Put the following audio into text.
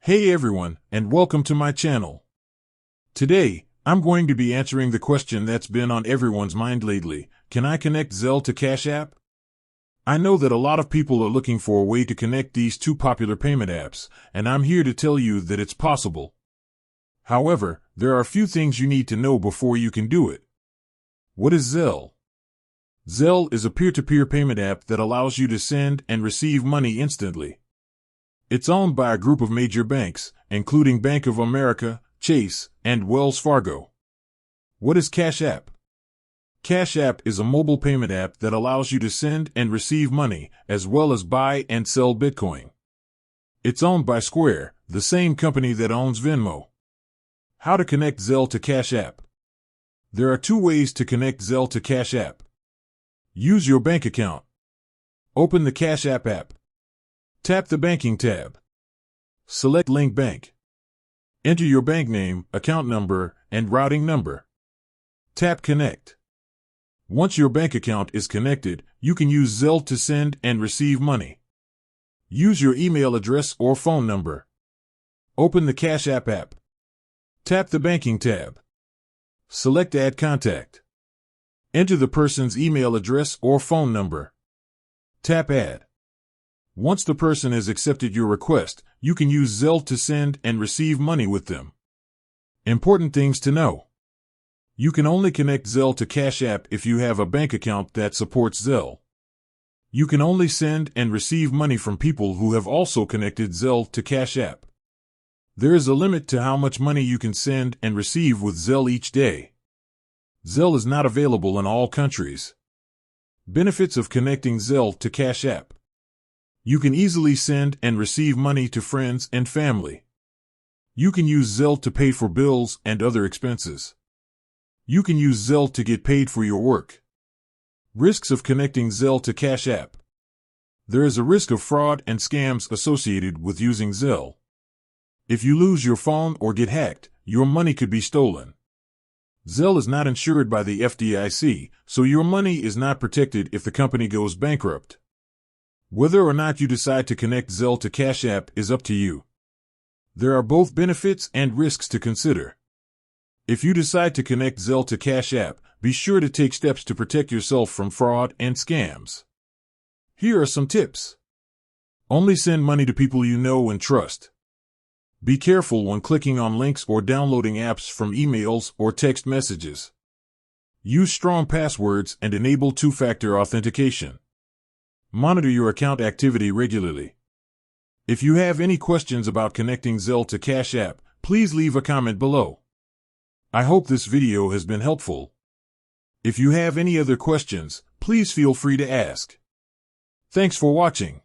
Hey everyone, and welcome to my channel. Today, I'm going to be answering the question that's been on everyone's mind lately. Can I connect Zelle to Cash App? I know that a lot of people are looking for a way to connect these two popular payment apps, and I'm here to tell you that it's possible. However, there are a few things you need to know before you can do it. What is Zelle? Zelle is a peer-to-peer payment app that allows you to send and receive money instantly. It's owned by a group of major banks, including Bank of America, Chase, and Wells Fargo. What is Cash App? Cash App is a mobile payment app that allows you to send and receive money, as well as buy and sell Bitcoin. It's owned by Square, the same company that owns Venmo. How to connect Zelle to Cash App? There are two ways to connect Zelle to Cash App. Use your bank account. Open the Cash App app. Tap the Banking tab. Select Link Bank. Enter your bank name, account number, and routing number. Tap Connect. Once your bank account is connected, you can use Zelle to send and receive money. Use your email address or phone number. Open the Cash App app. Tap the Banking tab. Select Add Contact. Enter the person's email address or phone number. Tap Add. Once the person has accepted your request, you can use Zelle to send and receive money with them. Important things to know. You can only connect Zelle to Cash App if you have a bank account that supports Zelle. You can only send and receive money from people who have also connected Zelle to Cash App. There is a limit to how much money you can send and receive with Zelle each day. Zelle is not available in all countries. Benefits of connecting Zelle to Cash App. You can easily send and receive money to friends and family. You can use Zelle to pay for bills and other expenses. You can use Zelle to get paid for your work. Risks of connecting Zelle to Cash App. There is a risk of fraud and scams associated with using Zelle. If you lose your phone or get hacked, your money could be stolen. Zelle is not insured by the FDIC, so your money is not protected if the company goes bankrupt. Whether or not you decide to connect Zelle to Cash App is up to you. There are both benefits and risks to consider. If you decide to connect Zelle to Cash App, be sure to take steps to protect yourself from fraud and scams. Here are some tips. Only send money to people you know and trust. Be careful when clicking on links or downloading apps from emails or text messages. Use strong passwords and enable two-factor authentication. Monitor your account activity regularly. If you have any questions about connecting Zelle to Cash App, please leave a comment below. I hope this video has been helpful. If you have any other questions, please feel free to ask. Thanks for watching.